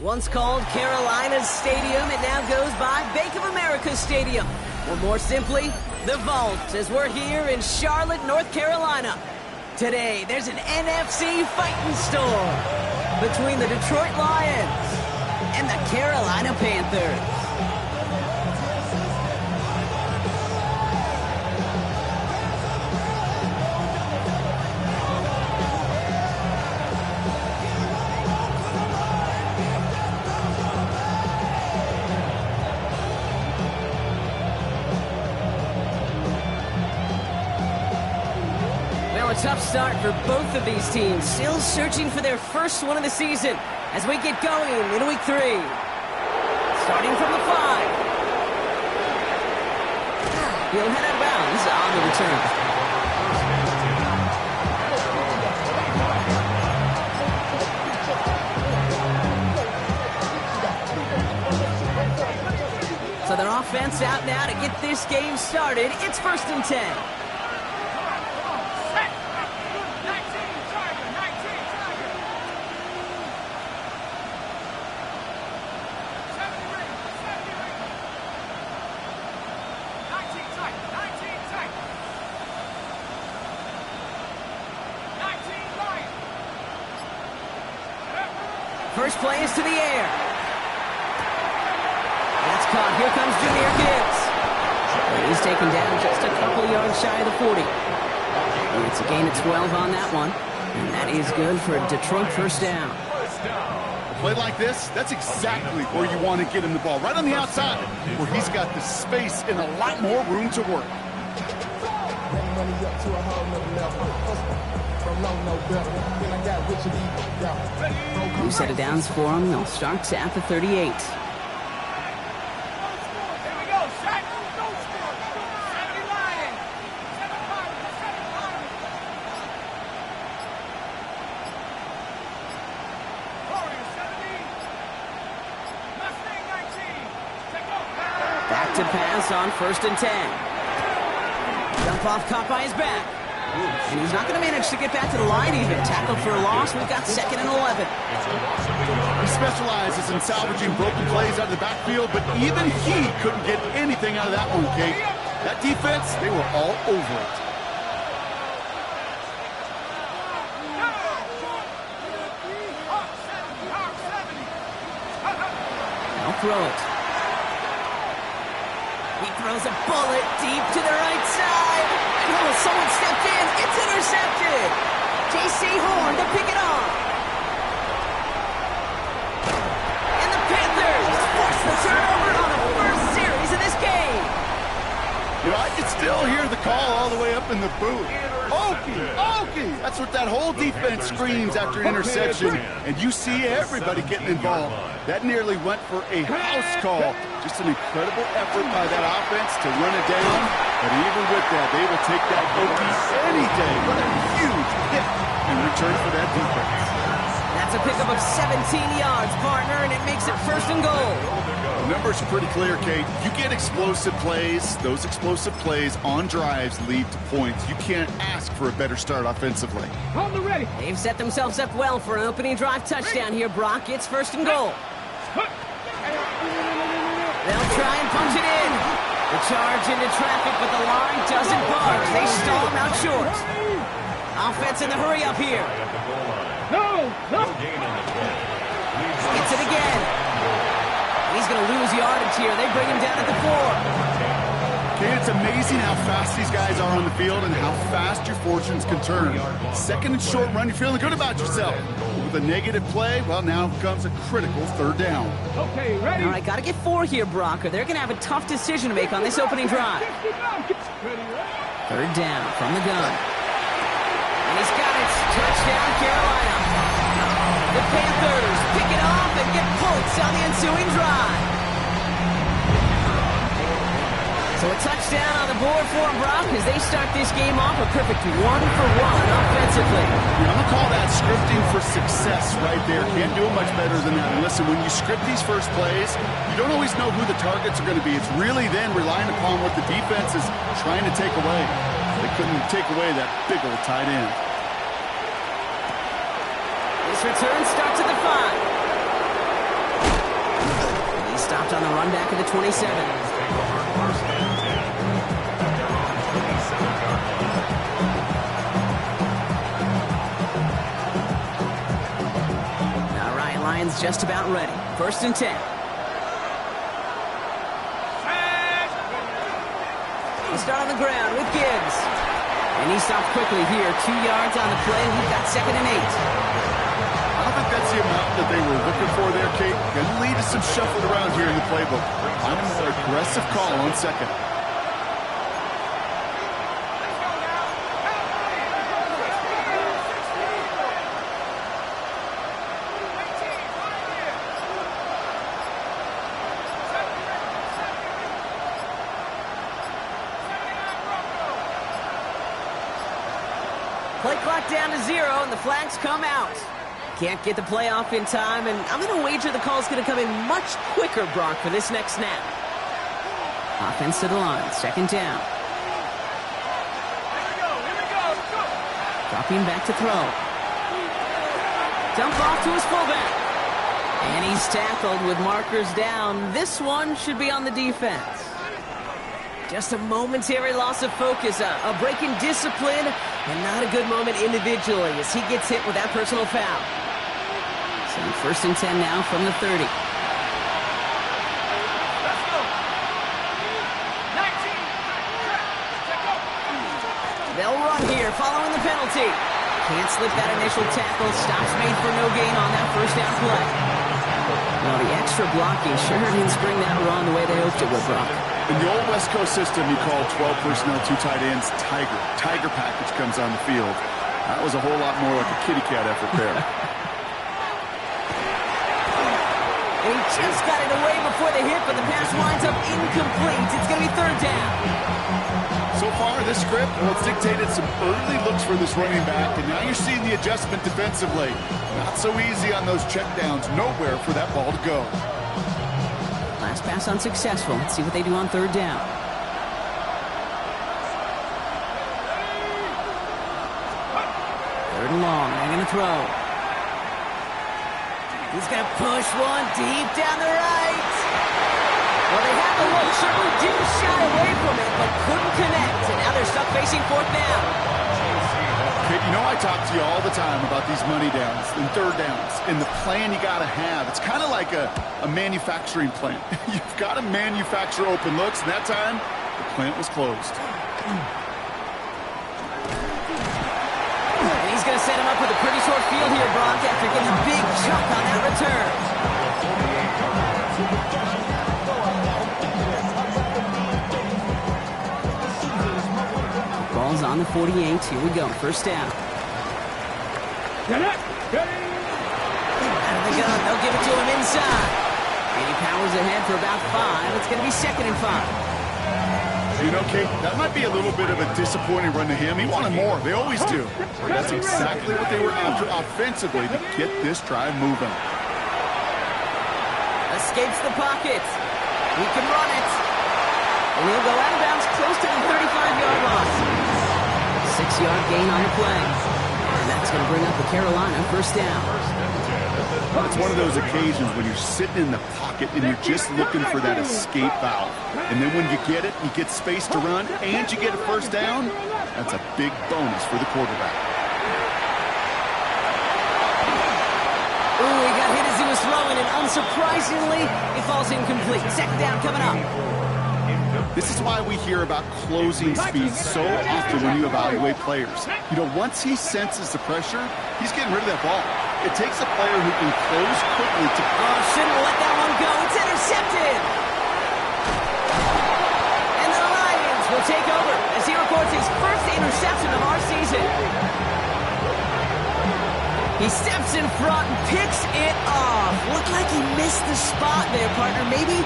Once called Carolinas Stadium, it now goes by Bank of America Stadium, or more simply, the Vault, as we're here in Charlotte, North Carolina. Today, there's an NFC fighting storm between the Detroit Lions and the Carolina Panthers. A tough start for both of these teams, still searching for their first one of the season as we get going in week 3. Starting from the 5. He'll head out of bounds on the return. So their offense out now to get this game started. It's 1st and 10. First play is to the air. That's caught. Here comes Jahmyr Gibbs. He's taken down just a couple yards shy of the 40. And it's a gain of 12 on that one. And that is good for a Detroit first down. A play like this, that's exactly where you want to get him the ball. Right on the outside, where he's got the space and a lot more room to work. New set of downs for him. They'll start at the 38. Back to pass on 1st and 10. Jump off caught by his back. And he's not going to manage to get back to the line even. Tackled for a loss. We've got 2nd and 11. He specializes in salvaging broken plays out of the backfield, but even he couldn't get anything out of that one, Kate. That defense, they were all over it. I'll throw it. He throws a bullet deep to the right side. Oh, someone stepped in. It's intercepted. J.C. Horn to pick it off. And the Panthers force the turnover on the first series of this game. You know, I can still hear the call all the way up in the booth. Okie, Okie! That's what that whole defense screams after an interception, and you see everybody getting involved. That nearly went for a house call. Just an incredible effort by that offense to run it down, but even with that, they will take that Okie any day. What a huge hit in return for that defense. That's a pickup of 17 yards, partner, and it makes it 1st and goal. The numbers are pretty clear, Kate. You get explosive plays. Those explosive plays on drives lead to points. You can't ask for a better start offensively. On the ready. They've set themselves up well for an opening drive touchdown here, Brock. It's 1st and goal. They'll try and punch it in. The charge into traffic, but the line doesn't budge. They stall him out short. Offense in the hurry up here. No. Gets it again. He's going to lose yardage here. They bring him down at the 4. Okay, it's amazing how fast these guys are on the field and how fast your fortunes can turn. 2nd and short run, you're feeling good about yourself. With a negative play, well, now comes a critical 3rd down. Okay, ready. All right, got to get 4 here, Brock, or they're going to have a tough decision to make on this opening drive. 3rd down from the gun. And he's got it. Touchdown, Carolina. The Panthers pick it off and get points on the ensuing drive. So a touchdown on the board for them, Brock, as they start this game off a perfect 1-for-1 offensively. I'm going to call that scripting for success right there. Can't do it much better than that. And listen, when you script these first plays, you don't always know who the targets are going to be. It's really then relying upon what the defense is trying to take away. They couldn't take away that big old tight end. This return starts at the 5. He stopped on the run back at the 27. All right, Lions just about ready. 1st and 10. They start on the ground with Gibbs. And he stops quickly here. 2 yards on the play. We've got 2nd and 8. I don't think that's the amount that they were looking for there, Kate. Going to lead to some shuffling around here in the playbook. I'm a more aggressive call on 2nd. Play clock down to 0, and the flags come out. Can't get the play off in time, and I'm going to wager the call's going to come in much quicker, Brock, for this next snap. Offense to the line, 2nd down. Dropping back to throw. Dump off to his fullback. And he's tackled with markers down. This one should be on the defense. Just a momentary loss of focus, a break in discipline, and not a good moment individually as he gets hit with that personal foul. So 1st and 10 now from the 30. They'll run here following the penalty. Can't slip that initial tackle. Stops made for no gain on that 1st down play. Well, the extra blocking sure didn't spring that run the way they hoped it would, Brock. In the old West Coast system, you call 12 personnel, 2 tight ends, Tiger. Tiger package comes on the field. That was a whole lot more like a kitty cat effort there. And he just got it away before the hit, but the pass winds up incomplete. It's going to be 3rd down. So far, this script, well, it's dictated some early looks for this running back, and now you're seeing the adjustment defensively. Not so easy on those checkdowns. Nowhere for that ball to go. Last pass unsuccessful. Let's see what they do on 3rd down. Third and long. They're going to throw. He's going to push one deep down the right. Well, they had the look. Certainly didn't shy away from it, but couldn't connect. And now they're stuck facing 4th down. Kid, you know I talk to you all the time about these money downs and 3rd downs and the plan you got to have. It's kind of like a manufacturing plant. You've got to manufacture open looks, and that time, the plant was closed. And he's going to set him up with a pretty short field here, Brock, after getting a big chunk on that return. Eagles on the 48. Here we go. First down. Get up. Ready. Out of the gun. They'll give it to him inside. And he powers ahead for about 5. It's going to be 2nd and 5. You know, Kate, that might be a little bit of a disappointing run to him. He wanted more. They always do. But that's exactly what they were after offensively to get this drive moving. Escapes the pocket. He can run it. And he'll go out of bounds close to the 35-yard line. 6-yard gain on the play. And that's going to bring up the Carolina first down. It's one of those occasions when you're sitting in the pocket and you're just looking for that escape valve. And then when you get it, you get space to run, and you get a first down. That's a big bonus for the quarterback. Ooh, he got hit as he was throwing, and unsurprisingly, it falls incomplete. 2nd down coming up. This is why we hear about closing speed so often when you evaluate players. You know, once he senses the pressure, he's getting rid of that ball. It takes a player who can close quickly to... Oh, shouldn't let that one go. It's intercepted. And the Lions will take over as he records his first interception of our season. He steps in front and picks it off. Looked like he missed the spot there, partner. Maybe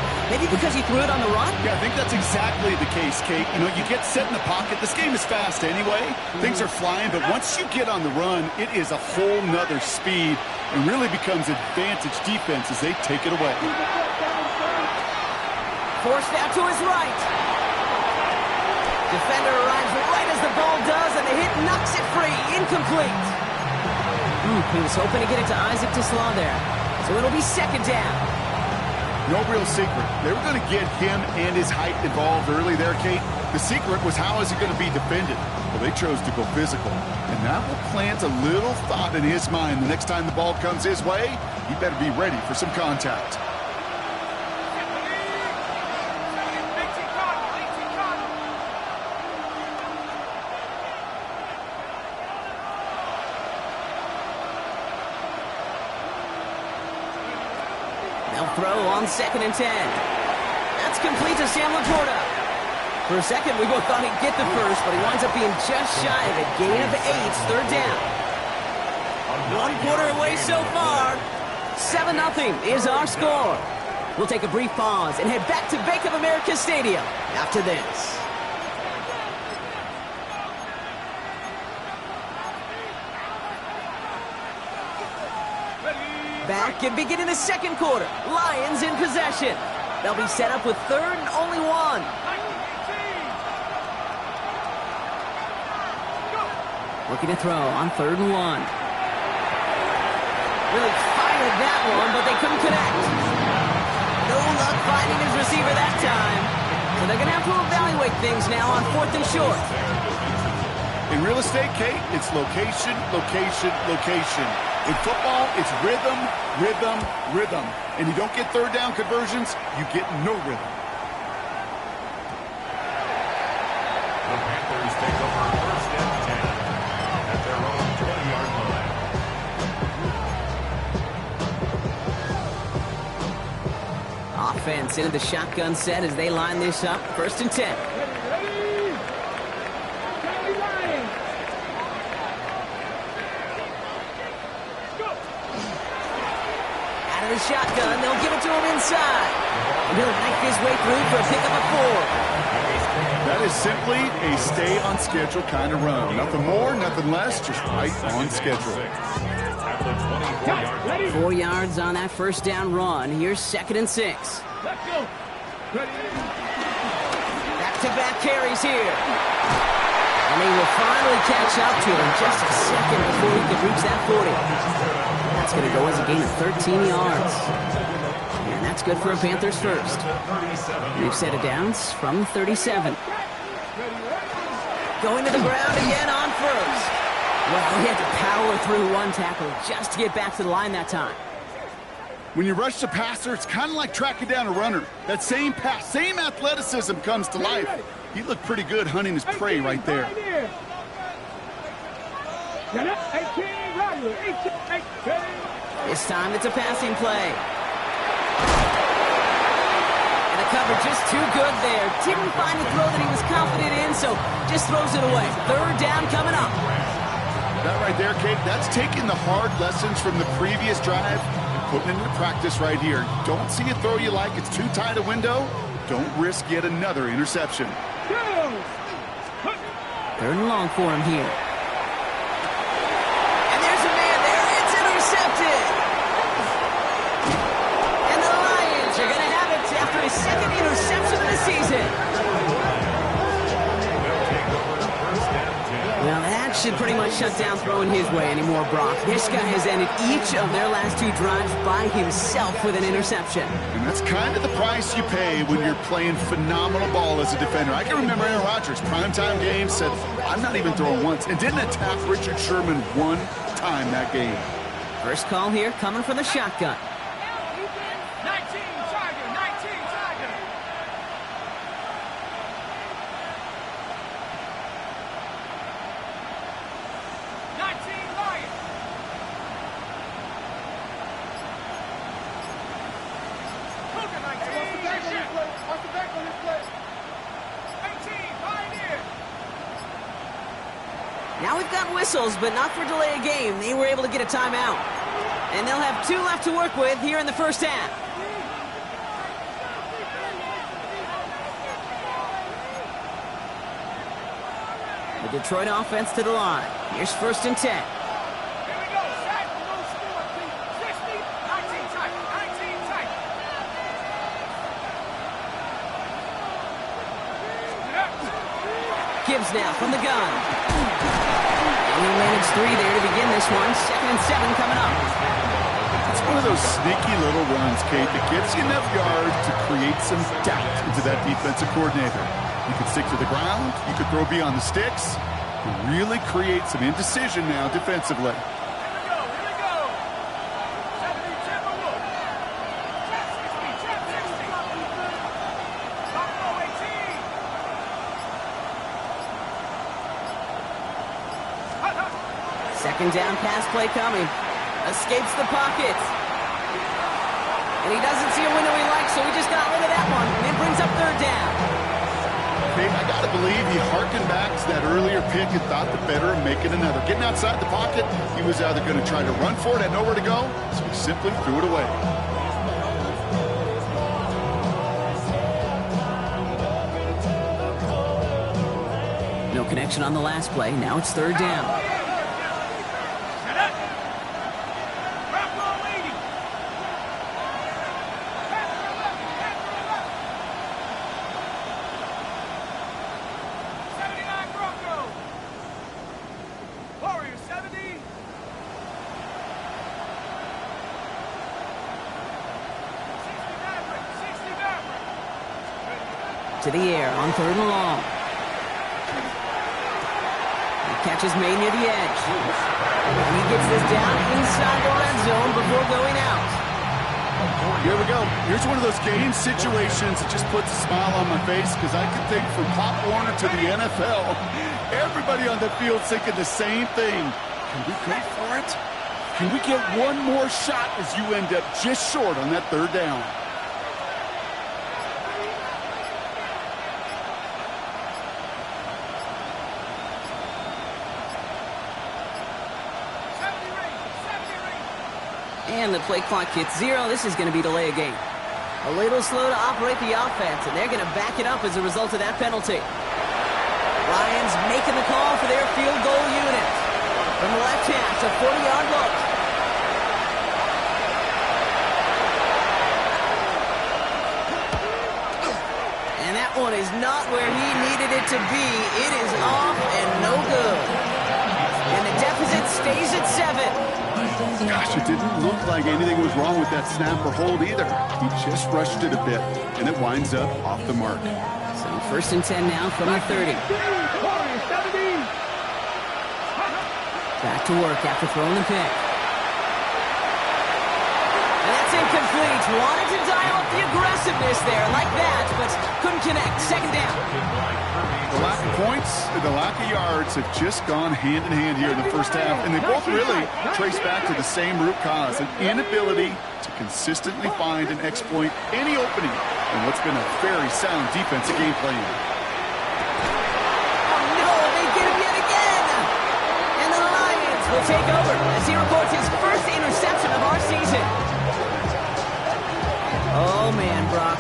because he threw it on the run? Yeah, I think that's exactly the case, Kate. You know, you get set in the pocket. This game is fast anyway. Things are flying, but once you get on the run, it is a whole nother speed and really becomes advantage defense as they take it away. Forced out to his right. Defender arrives right as the ball does, and the hit knocks it free. Incomplete. He was hoping to get it to Isaac TeSlaa there. So it'll be 2nd down. No real secret. They were going to get him and his height involved early there, Kate. The secret was how is he going to be defended? Well, they chose to go physical. And that will plant a little thought in his mind. The next time the ball comes his way, he better be ready for some contact. Throw on 2nd and 10. That's complete to Sam Laporta. For a second, we both thought he'd get the first, but he winds up being just shy of a gain of 8. 3rd down. 1 quarter away so far. 7-0 is our score. We'll take a brief pause and head back to Bank of America Stadium after this. Back and beginning the 2nd quarter. Lions in possession. They'll be set up with 3rd and only 1. Looking to throw on 3rd and 1. Really fired that one, but they couldn't connect. No luck finding his receiver that time. So they're going to have to evaluate things now on 4th and short. In real estate, Kate, it's location, location, location. In football, it's rhythm, rhythm, rhythm. And you don't get 3rd down conversions, you get no rhythm. The Panthers take over 1st and 10 at their own 20-yard line. Offense into the shotgun set as they line this up. 1st and 10. The shotgun, they'll give it to him inside. And he'll make his way through for a pickup of 4. That is simply a stay-on-schedule kind of run. Nothing more, nothing less, just right on schedule. 4 yards on that 1st down run. Here's 2nd and 6. Let's go. Back-to-back carries here. And they will finally catch up to him just a second before he can reach that 40. That's going to go as a gain of 13 yards. And that's good for a Panthers first. We've set it down from 37. Going to the ground again on 1st. Well, he had to power through one tackle just to get back to the line that time. When you rush the passer, it's kind of like tracking down a runner. That same pass, same athleticism comes to life. He looked pretty good hunting his prey right there. This time it's a passing play. And a covered just too good there. Didn't find the throw that he was confident in, so just throws it away. Third down coming up. That right there, Kate, that's taking the hard lessons from the previous drive and putting it into practice right here. Don't see a throw you like, it's too tight a window. Don't risk yet another interception. Third and long for him here. And there's a man there. It's intercepted. And the Lions are going to have it after his second interception of the season. Well, that should pretty much shut down throwing his way anymore, Brock. This guy has ended each of their last two drives by himself with an interception. And that's kind of the price you pay when you're playing phenomenal ball as a defender. I can remember Aaron Rodgers, primetime game, said, I'm not even throwing once, and didn't attack Richard Sherman one time that game. First call here coming for the shotgun. 19 Tiger, 19 Tiger. 19 Lion. Cougar 19. Watch the back on this play. 18 Pioneer. Now we've got whistles, but not for delay of game. They were able to get a timeout. And they'll have 2 left to work with here in the first half. The Detroit offense to the line. Here's first and 10. Here we go. Sack. No score. 60. 19 tight. 19 tight. Gibbs now from the gun. And he managed 3 there to begin this one. Second and 7 coming up. It's one of those sneaky little runs, Kate, that gets you enough yards to create some doubt into that defensive coordinator. You could stick to the ground, you could throw beyond the sticks, and really create some indecision now defensively. Here we go. 70 Timberwolf. Trap 60. Trap 60. Buffalo 18. Second down pass play coming. Escapes the pocket. And he doesn't see a window he likes, so he just got rid of that one. And it brings up third down. Kate, I got to believe he harkened back to that earlier pick and thought the better of making another. Getting outside the pocket, he was either going to try to run for it, had nowhere to go, so he simply threw it away. No connection on the last play. Now it's third down. To the air on third and long. The catch is made near the edge. And he gets this down inside the red zone before going out. Here we go. Here's one of those game situations that just puts a smile on my face because I can think from Pop Warner to the NFL, everybody on the field thinking the same thing. Can we go for it? Can we get one more shot as you end up just short on that third down? And the play clock hits 0. This is going to be delay a game. A little slow to operate the offense, and they're going to back it up as a result of that penalty. Lions making the call for their field goal unit. From the left hash, a 40-yard look. And that one is not where he needed it to be. It is off and no good. And the deficit stays at 7. Gosh, it didn't look like anything was wrong with that snap or hold either. He just rushed it a bit, and it winds up off the mark. So first and 10 now from the 30. Back to work after throwing the pick. And that's incomplete. Wanted to dial up the aggressiveness there like that, but couldn't connect. Second down. The lack of points and the lack of yards have just gone hand in hand here in the first half, and they both really trace back to the same root cause, an inability to consistently find and exploit any opening and what's been a very sound defensive game plan. Oh no, they get him yet again! And the Lions will take over as he records his first interception of our season. Oh man, Brock,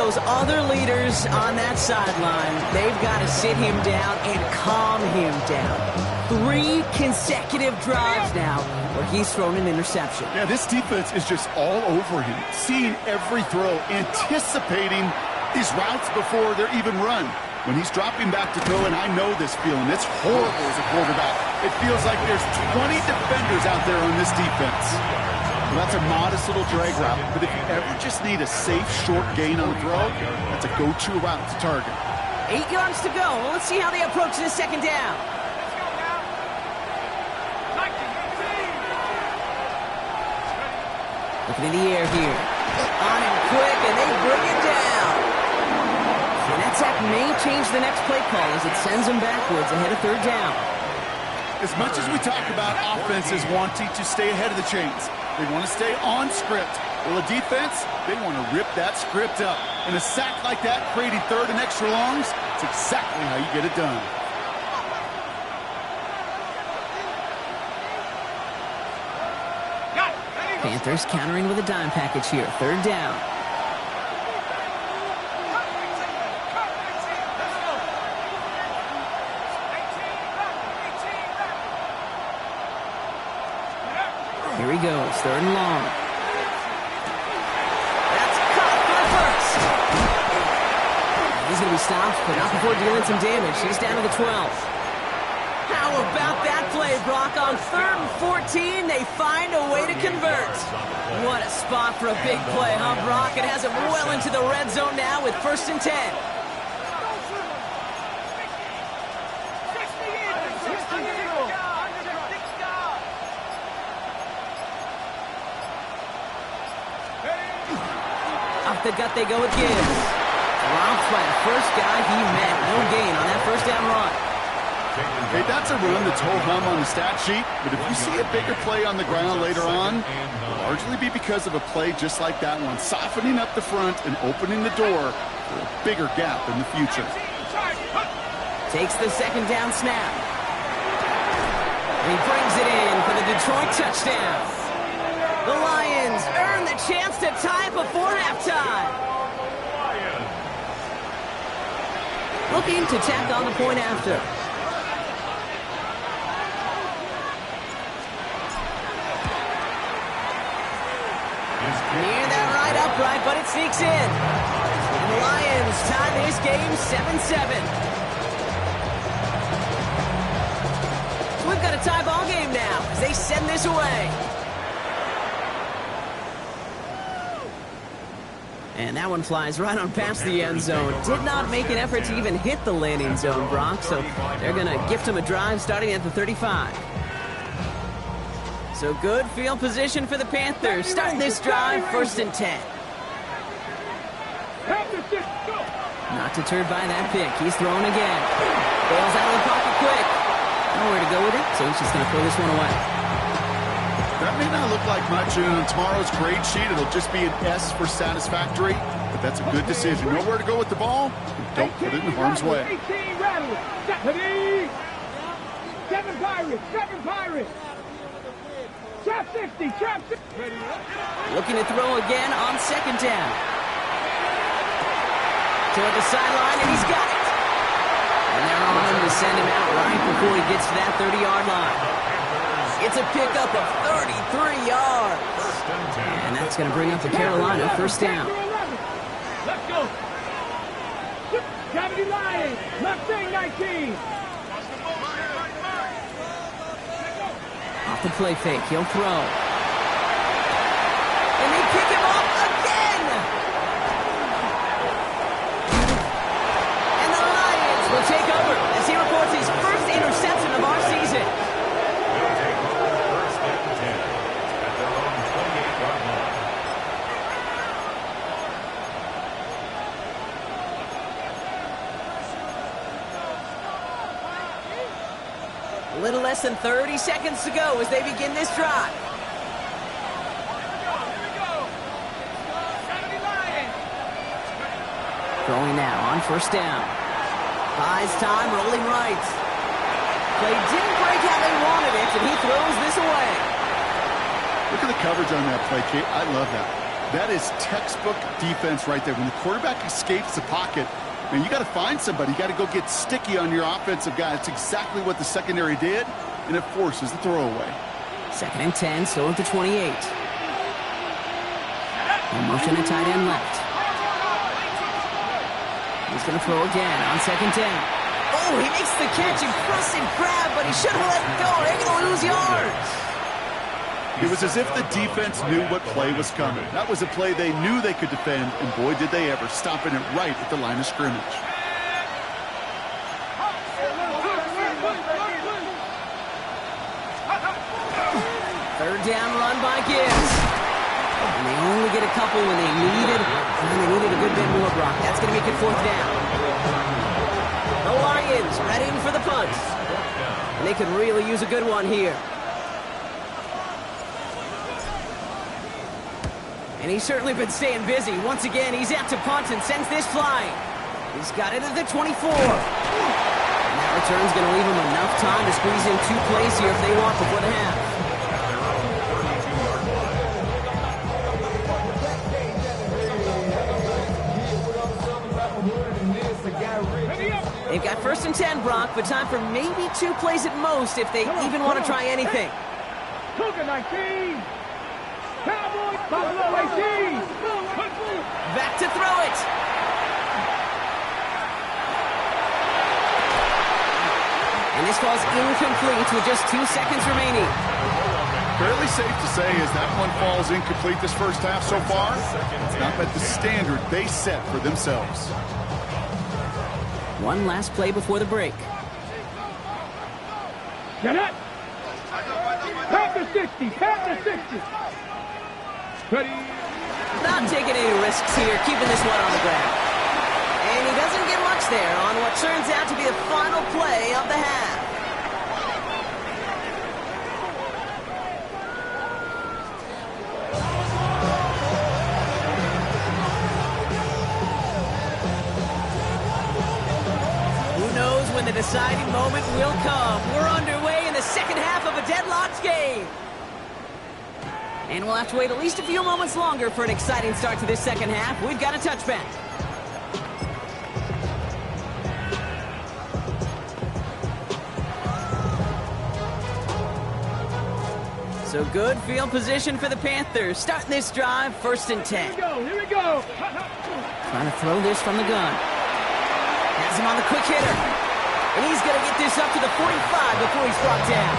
those other leaders on that sideline, they've got to sit him down and calm him down. 3 consecutive drives now where he's thrown an interception. Yeah, this defense is just all over him, seeing every throw, anticipating these routes before they're even run. When he's dropping back to throw, and I know this feeling, it's horrible as a quarterback. It feels like there's 20 defenders out there on this defense. Well, that's a modest little drag route, but if you ever just need a safe, short gain on the throw, that's a go-to route to target. 8 yards to go. Let's see how they approach this second down. Looking in the air here. On him quick, and they bring it down. And that sack may change the next play call as it sends them backwards ahead of third down. As much as we talk about offenses wanting to stay ahead of the chains, they want to stay on script. Well, the defense, they want to rip that script up. And a sack like that, creating third and extra longs, it's exactly how you get it done. Panthers countering with a dime package here. Third down. Here he goes, third and long. That's caught for the first. He's going to be stopped, but not before dealing some damage. He's down to the 12. How about that play, Brock? On 3rd and 14, they find a way to convert. What a spot for a big play, huh, Brock? It has him well into the red zone now with 1st and 10. Off the gut they go with Gibbs. Dropped by the first guy he met. No gain on that first down run. Hey, that's a run that's ho-hum on the stat sheet, but if you see a bigger play on the ground later on, it'll largely be because of a play just like that one, softening up the front and opening the door for a bigger gap in the future. Takes the second down snap. He brings it in for the Detroit touchdown. The Lions earn the chance to tie before halftime. Looking to tack on the point after. Near that right upright, but it sneaks in. And the Lions tie this game 7-7. We've got a tie ball game now as they send this away. And that one flies right on past the end zone. Did not make an effort to even hit the landing zone, Brock, so they're going to gift him a drive starting at the 35. So good field position for the Panthers. Starting this drive, 1st and 10. Not deterred by that pick. He's throwing again. Bails out of the pocket quick. Nowhere to go with it, so he's just going to throw this one away. That may not look like much, and on tomorrow's grade sheet, it'll just be an S for satisfactory, but that's a good decision. Nowhere to go with the ball, don't put it in harm's way. 18 Rattlers. 7 Pirates. 7 Pirates. Trap 60. Trap 60. Looking to throw again on 2nd down. Toward the sideline, and he's got it. And they're on him to send him out right before he gets to that 30-yard line. It's a pickup of 33 yards. And that's going to bring up the Carolina 1st down. Let's go. Gravity Lions. Left wing 19. Off the play fake, he'll throw. And they pick him up again! And the Lions will take over as he reports his first interception of our season. They'll take over 1st and 10 at their own 28-yard line. A little less than 30 seconds to go as they begin this drive. Throwing now on first down. Buys time, rolling right. Play didn't break how they wanted it, and he throws this away. Look at the coverage on that play, Kate. I love that. That is textbook defense right there. When the quarterback escapes the pocket, man, you got to find somebody. You got to go get sticky on your offensive guy. It's exactly what the secondary did, and it forces the throwaway. 2nd and 10, still at the 28. And motion to tight end left. He's going to throw again on 2nd down. Oh, he makes the catch. Impressive grab, but he should have let it go. They're going to lose yards. It was as if the defense knew what play was coming. That was a play they knew they could defend, and boy, did they ever, stopping it right at the line of scrimmage. Third down run by Gibbs. And they only get a couple when they needed a good bit more, Brock. That's going to make it 4th down. The Lions ready for the punt. And they could really use a good one here. And he's certainly been staying busy. Once again, he's out to punt and sends this flying. He's got it at the 24. And that return's going to leave him enough time to squeeze in 2 plays here if they want before the half. They've got 1st and 10, Brock, but time for maybe 2 plays at most if they even want to try anything. Cougar 19. Cowboys, Buffalo 18. Back to throw it. And this falls incomplete with just 2 seconds remaining. Fairly safe to say as that one falls incomplete this first half so far, it's not met the standard they set for themselves. One last play before the break. Get it. Pack the 60. Pack the 60. Ready. Not taking any risks here, keeping this one on the ground. And he doesn't get much there on what turns out to be the final play of the half. Who knows when the deciding moment will come? We're underway in the second half of a deadlocked game. And we'll have to wait at least a few moments longer for an exciting start to this second half. We've got a touchback. So good field position for the Panthers. Starting this drive, 1st and 10. Here we go. Trying to throw this from the gun. Has him on the quick hitter. And he's going to get this up to the 45 before he's brought down.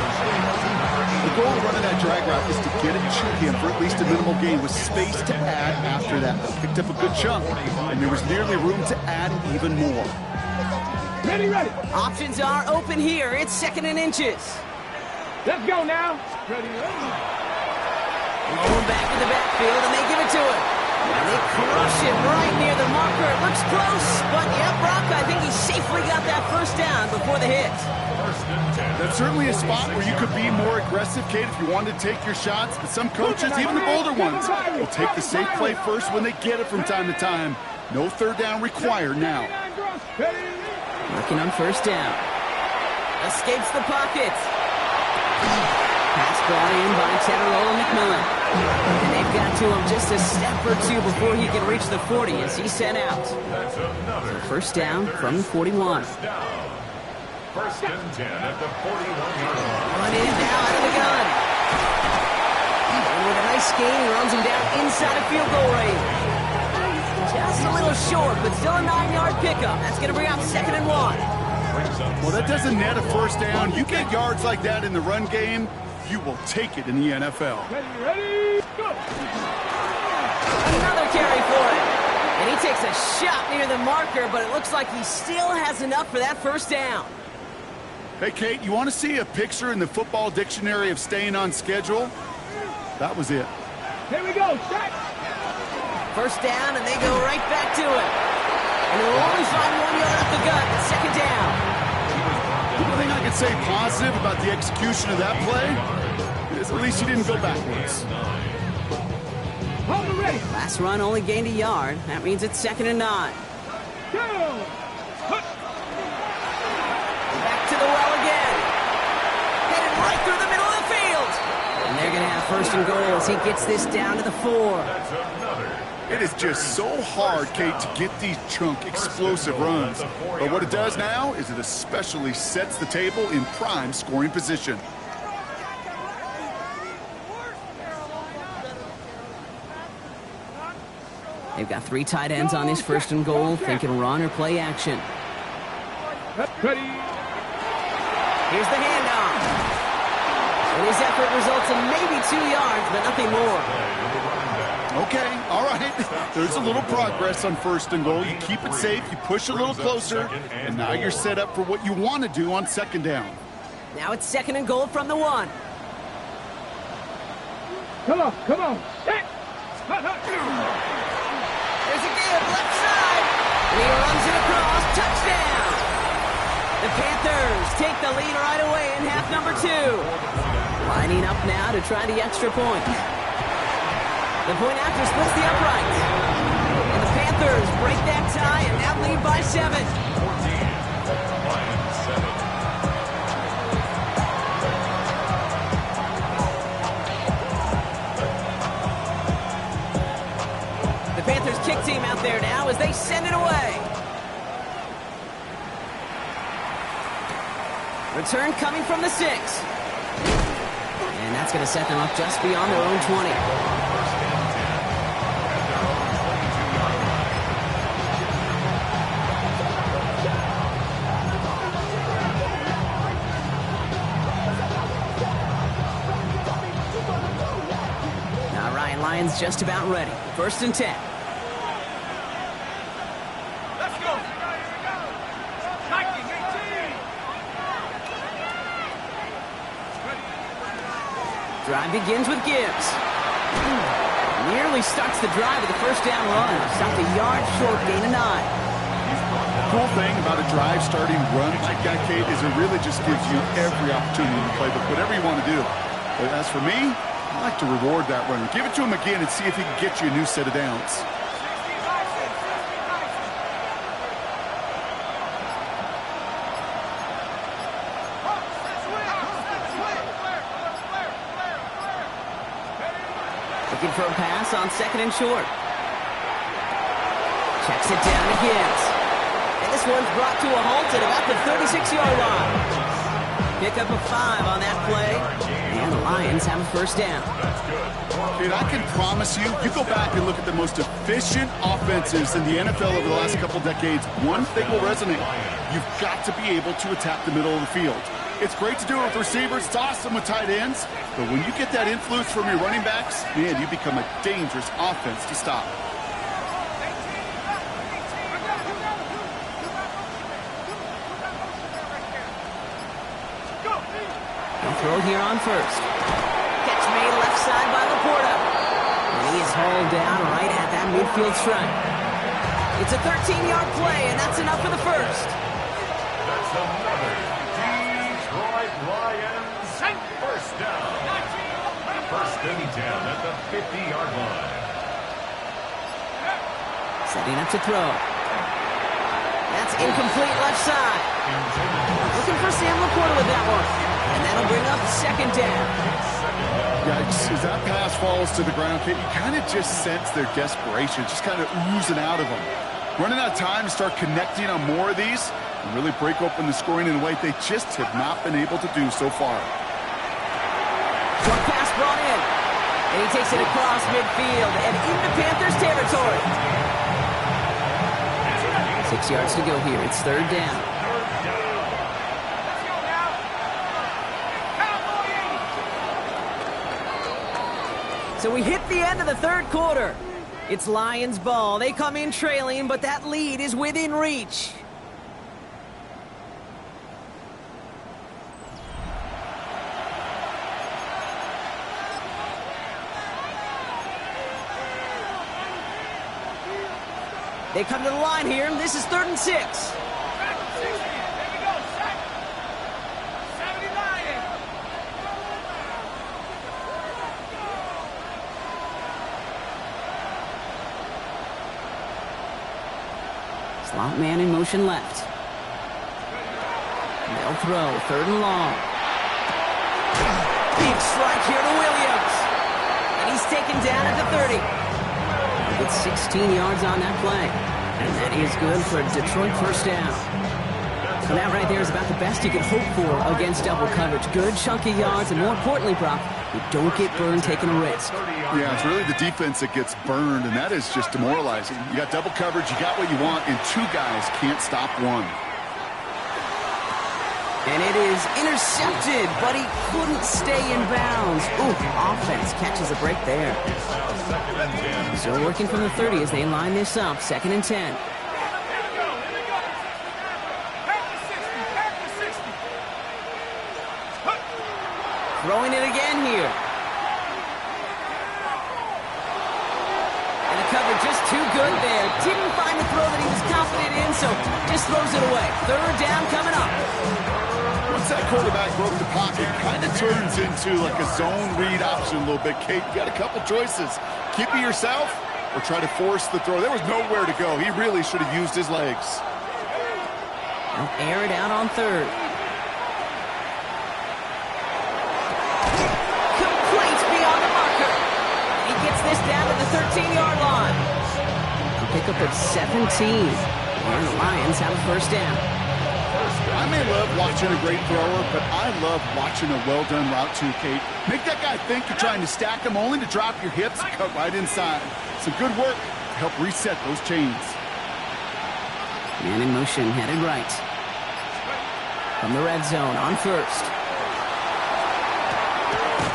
The goal of running that drag route is to get it to him for at least a minimal gain with space to add after that. Picked up a good chunk, and there was nearly room to add even more. Ready, ready. Options are open here. It's 2nd and inches. Let's go now. Ready, ready. Going back in the backfield, and they give it to him. And they crush it right near the marker. It looks close, but yeah, Brock, I think he safely got that 1st down before the hit. That's certainly a spot where you could be more aggressive, Kate, if you wanted to take your shots. But some coaches, even the bolder ones, will take the safe play first when they get it from time to time. No 3rd down required now. Working on 1st down. Escapes the pocket. Pass brought in by Teterola McMillan. And they've got to him just a step or 2 before he can reach the 40 as he's sent out. So 1st down from the 41. 1st and 10 at the 41-yard line. Run in now out of the gun. And with a nice gain, he runs him down inside of field goal range. Just a little short, but still a 9-yard pickup. That's going to bring out 2nd and 1. Well, that doesn't net a 1st down. You get yards like that in the run game, you will take it in the NFL. Ready, ready, go. Another carry for it. And he takes a shot near the marker, but it looks like he still has enough for that 1st down. Hey, Kate, you want to see a picture in the football dictionary of staying on schedule? That was it. Here we go, set. 1st down, and they go right back to it. And they'll only find 1 yard up the gut, 2nd down. The only thing I can say positive about the execution of that play is at least he didn't go backwards. Hold it ready. Last run only gained a yard. That means it's 2nd and 9. Back to the well again. Headed right through the middle of the field. And they're going to have first and goal as he gets this down to the 4. That's another. It is just so hard, Kate, to get these chunk, explosive runs. But what it does now is it especially sets the table in prime scoring position. They've got 3 tight ends on this first and goal, thinking run or play action. Ready. Here's the handoff. And his effort results in maybe 2 yards, but nothing more. Okay, all right. There's a little progress on first and goal. You keep it safe, you push a little closer, and now you're set up for what you want to do on second down. Now it's second and goal from the 1. Come on, come on. Hey. There's a give, left side. And he runs it across, touchdown. The Panthers take the lead right away in half number 2. Lining up now to try the extra point. The point after splits the uprights. And the Panthers break that tie and now lead by 7. 14. Lions 7. The Panthers kick team out there now as they send it away. Return coming from the 6. And that's going to set them up just beyond their own 20. Lions just about ready. First and 10. Let's go. 19, 18. Drive begins with Gibbs. Nearly starts the drive with the first down run. Stopped a yard short, gain of 9. The cool thing about a drive starting run like that, Kate, is it really just gives you every opportunity to play whatever you want to do. But as for me, I like to reward that runner. Give it to him again and see if he can get you a new set of downs. Looking for a pass on second and short. Checks it down to Gibbs. And this one's brought to a halt at about the 36-yard line. Pick up a 5 on that play. And the Lions have a first down. Dude, I can promise you, you go back and look at the most efficient offenses in the NFL over the last couple decades, one thing will resonate. You've got to be able to attack the middle of the field. It's great to do it with receivers. It's awesome with tight ends. But when you get that influence from your running backs, man, you become a dangerous offense to stop. They'll throw here on first. Catch made left side by Laporta. And he is hauled down right at that midfield stripe. It's a 13-yard play, and that's enough for the first. That's another Detroit Lions first down. First and 10 at the 50-yard line. Setting up to throw. That's incomplete left side. Looking for Sam Laporta with that one. And that'll bring up second down. Yeah, as that pass falls to the ground, Kate, you kind of just sense their desperation, just kind of oozing out of them. Running out of time to start connecting on more of these and really break open the scoring in a way they just have not been able to do so far. Short pass brought in. And he takes it across midfield and into Panthers territory. 6 yards to go here. It's third down. So we hit the end of the third quarter. It's Lions ball. They come in trailing, but that lead is within reach. They come to the line here. This is 3rd and 6. There we go. 79. Slot man in motion left. They'll throw, 3rd and long. Big strike here to Williams. And he's taken down at the 30. He gets 16 yards on that play. And that is good for a Detroit first down. So that right there is about the best you can hope for against double coverage. Good chunky yards, and more importantly, Brock, you don't get burned taking a risk. Yeah, it's really the defense that gets burned, and that is just demoralizing. You got double coverage, you got what you want, and 2 guys can't stop one. And it is intercepted, but he couldn't stay in bounds. Ooh, offense catches a break there. So working from the 30 as they line this up, 2nd and 10. Throwing it again here. And the cover just too good there. Didn't find the throw that he was confident in, so just throws it away. 3rd down coming up. Once that quarterback broke the pocket, it kind of turns into like a zone read option a little bit. Kate, you got a couple choices. Keep it yourself or try to force the throw. There was nowhere to go. He really should have used his legs. They'll air it out on 3rd. This down to the 13-yard line. They'll pick up at 17. And the Lions have a first down. I may love watching a great thrower, but I love watching a well-done route too, Kate. Make that guy think you're trying to stack him only to drop your hips and cut right inside. Some good work to help reset those chains. Man in motion, headed right. From the red zone on 1st.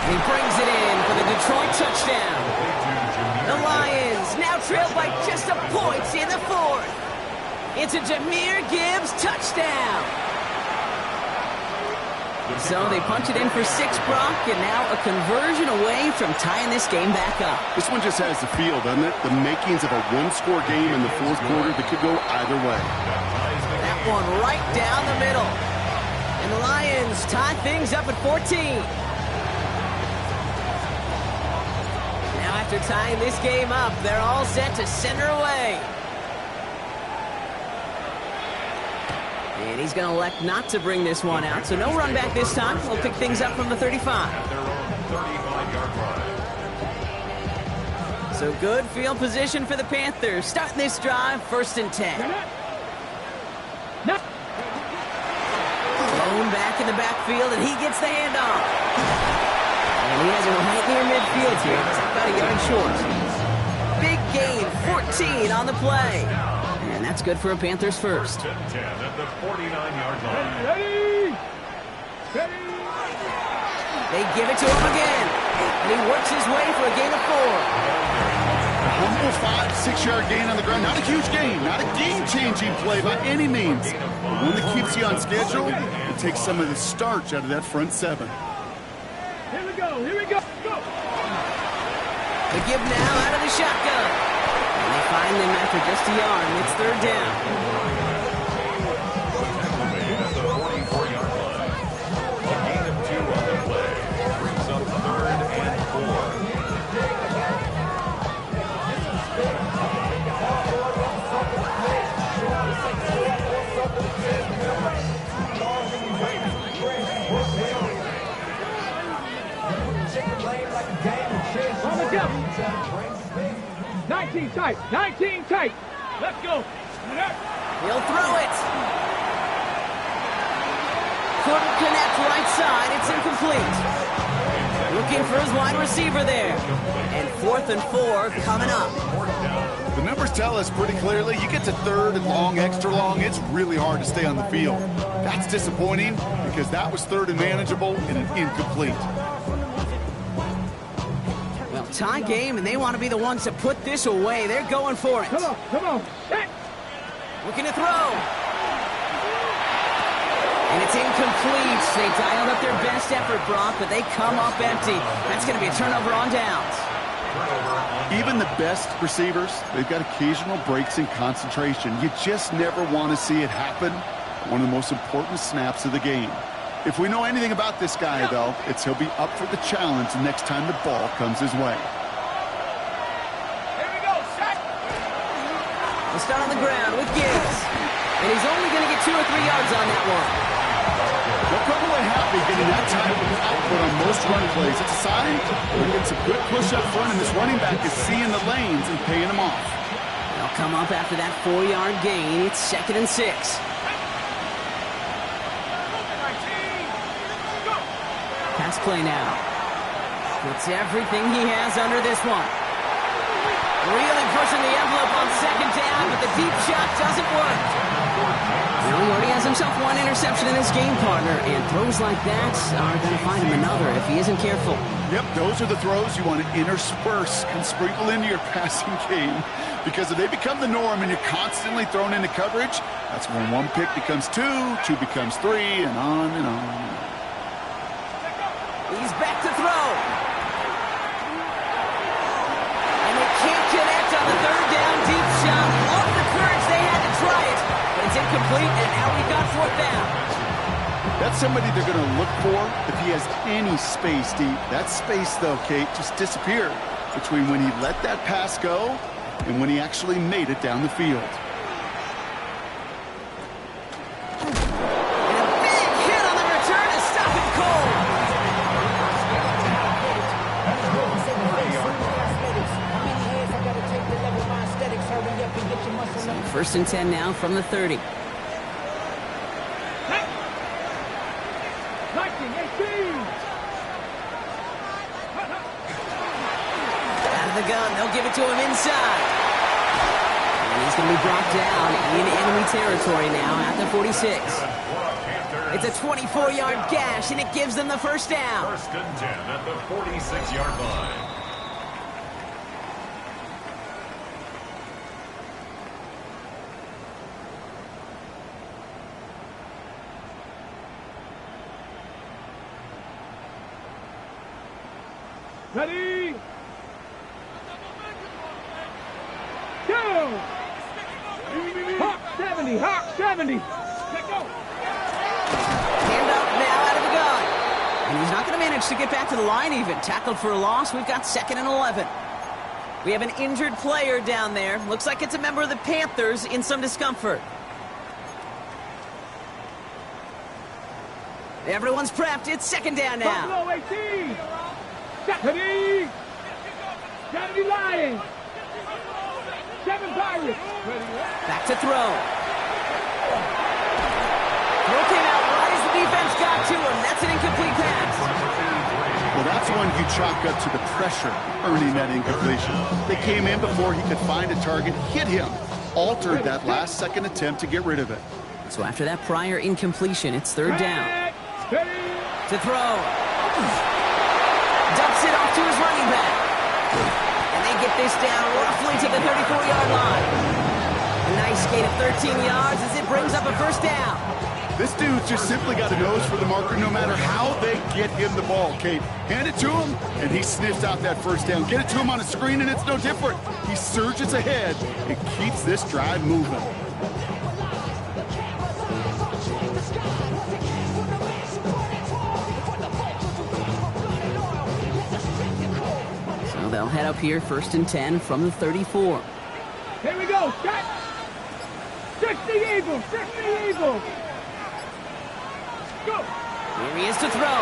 And he brings it in for the Detroit touchdown. The Lions now trail by just a point in the 4th. It's a Jahmyr Gibbs touchdown. So they punch it in for 6, Brock, and now a conversion away from tying this game back up. This one just has the feel, doesn't it? The makings of a one-score game in the 4th quarter that could go either way. That one right down the middle. And the Lions tie things up at 14. After tying this game up, they're all set to center away. And he's going to elect not to bring this one out, so no run back this time. We'll pick things up from the 35. At their own 35-yard line. So good field position for the Panthers. Starting this drive, 1st and 10. Thrown back in the backfield, and he gets the handoff. And he has it right near midfield here. It's about a yard short. Big gain, 14 on the play. And that's good for a Panthers first. 10 at the 49-yard line. They give it to him again. And he works his way for a gain of 4. A humble 5-6-yard gain on the ground. Not a huge gain. Not a game-changing play by any means. But one that keeps you on schedule and takes some of the starch out of that front 7. Here we go. Go. The give now out of the shotgun. And they find them after just a yard, and it's 3rd down. At the 44-yard line. A gain of 2 on the play. Brings up 3rd and 19 tight. 19 tight. Let's go. He'll throw it. Couldn't connect right side. It's incomplete. Looking for his wide receiver there. And 4th and 4 coming up. The numbers tell us pretty clearly, you get to 3rd and long, extra long, it's really hard to stay on the field. That's disappointing because that was 3rd and manageable and an incomplete. Well, tie game, and they want to be the ones to put this away. They're going for it. Come on. Hey. Looking to throw. And it's incomplete. They dialed up their best effort, Brock, but they come up empty. That's going to be a turnover on downs. Even the best receivers, they've got occasional breaks in concentration. You just never want to see it happen. One of the most important snaps of the game. If we know anything about this guy, though, it's he'll be up for the challenge the next time the ball comes his way. Here we go, set. We'll start on the ground with Giggs. And he's only going to get 2 or 3 yards on that one. They're probably happy getting that type of output on most run plays. It's a sign they're getting some good push up front, and this running back is seeing the lanes and paying them off. They'll come up after that 4-yard gain. It's 2nd and 6. Pass play now. Puts everything he has under this one. Really pushing the envelope on 2nd down, but the deep shot doesn't work. Well, he already has himself 1 interception in his game, partner, and throws like that are going to find him another if he isn't careful. Yep, those are the throws you want to intersperse and sprinkle into your passing game, because if they become the norm and you're constantly thrown into coverage, that's when 1 pick becomes 2, 2 becomes 3, and on and on and on. He's back to throw. And they can't connect on the 3rd down deep shot. Love the courage they had to try it. But it's incomplete, and now we got 4th down. That's somebody they're going to look for if he has any space deep. That space, though, Kate, just disappeared between when he let that pass go and when he actually made it down the field. And a big hit on the return to stop him cold. So 1st and 10 now from the 30. The gun, they'll give it to him inside. And he's going to be brought down in enemy territory now at the 46. It's a 24-yard gash, and it gives them the 1st down. 1st and 10 at the 46-yard line. Ready? Hawk 70, Hawk 70. Let go. Hand up now out of the gun. And he's not going to manage to get back to the line even. Tackled for a loss. We've got 2nd and 11. We have an injured player down there. Looks like it's a member of the Panthers in some discomfort. Everyone's prepped. It's 2nd down now. Buffalo 18. Ready? 70 Lions. 7 Pirates. Back to throw. Throw came out right as the defense got to him. That's an incomplete pass. Well, that's one you chalk up to the pressure earning that incompletion. They came in before he could find a target, hit him, altered that last-second attempt to get rid of it. So after that prior incompletion, it's 3rd down. To throw. Dumps it off to his running back. And they get this down roughly to the 34-yard line. A nice gain of 13 yards as it brings up a 1st down. This dude's just simply got a nose for the marker no matter how they get him the ball, Kate. Hand it to him, and he sniffs out that 1st down. Get it to him on a screen, and it's no different. He surges ahead and keeps this drive moving. So they'll head up here 1st and 10 from the 34. Here we go. Shot. 60 Eagles. 60 Eagles. Go. Here he is to throw.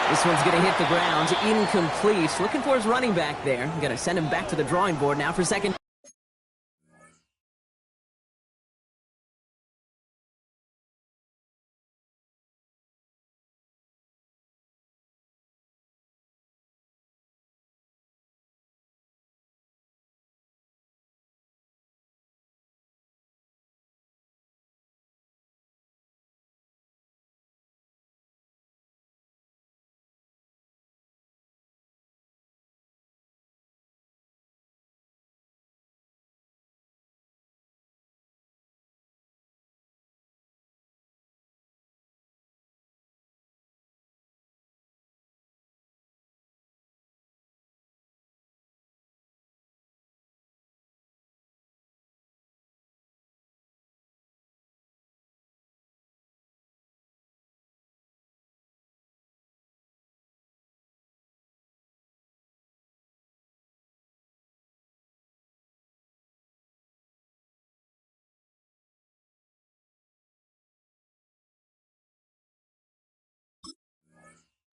This one's going to hit the ground. Incomplete. Looking for his running back there. Going to send him back to the drawing board now for 2nd.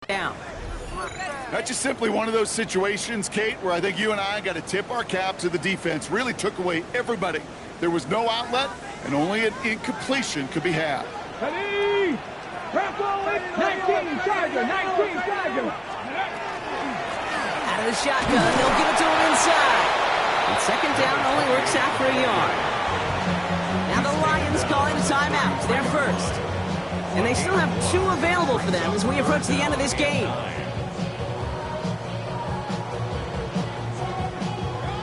down. That's just simply one of those situations, Kate, where I think you and I got to tip our cap to the defense. Really took away everybody. There was no outlet, and only an incompletion could be had. Ready? 19 Charger, 19 Charger. Out of the shotgun, they'll give it to him inside. And second down only works out for a yard. Now the Lions calling a timeout. They're first. And they still have 2 available for them as we approach the end of this game.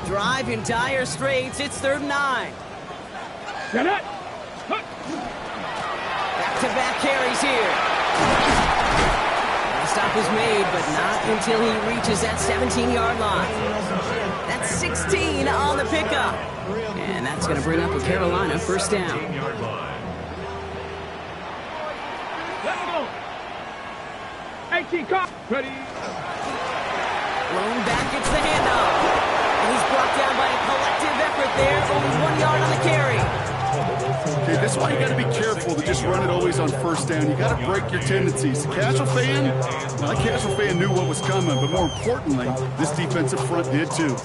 Drive in dire straits. It's 3rd and 9. Get it. Back-to-back carries here. The stop was made, but not until he reaches that 17-yard line. That's 16 on the pickup. And that's going to bring up a Carolina first down. Let's go. 18 cop. Ready. Lone back gets the handoff. And he's brought down by a collective effort there. Only 1 yard on the carry. Okay, this is why you got to be careful to just run it always on first down. You got to break your tendencies. The casual fan, well, the casual fan knew what was coming, but more importantly, this defensive front did too.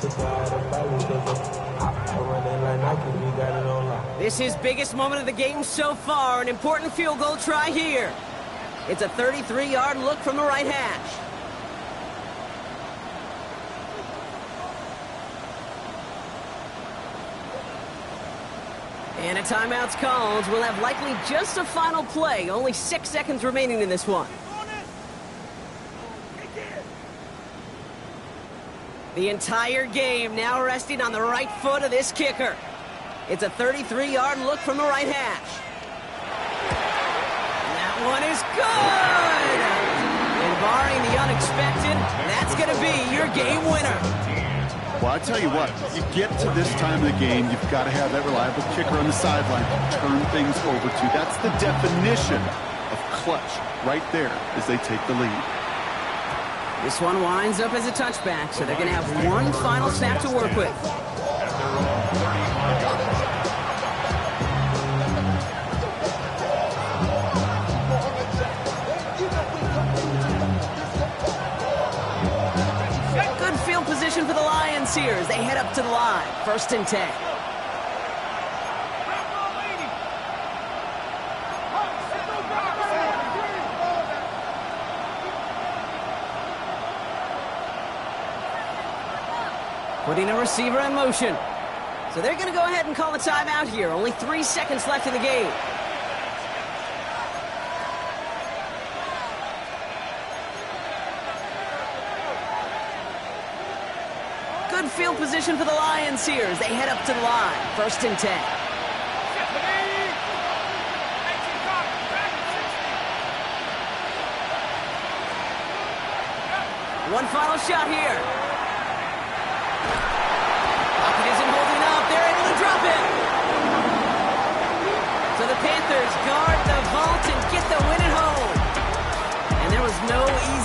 This is biggest moment of the game so far. An important field goal try here. It's a 33-yard look from the right hash. And a timeout's called. We'll have likely just a final play. Only 6 seconds remaining in this one. The entire game now resting on the right foot of this kicker. It's a 33-yard look from the right hash. And that one is good! And barring the unexpected, that's going to be your game winner. Well, I tell you what, you get to this time of the game, you've got to have that reliable kicker on the sideline to turn things over to. That's the definition of clutch right there as they take the lead. This one winds up as a touchback, so they're going to have one final snap to work with. Good field position for the Lions here as they head up to the line. 1st and 10. Putting a receiver in motion. So they're going to go ahead and call a timeout here. Only 3 seconds left in the game. Good field position for the Lions here as they head up to the line. 1st and 10. One final shot here. Pocket isn't holding up. They're able to drop it. So the Panthers guard the vault and get the win at home. And there was no easy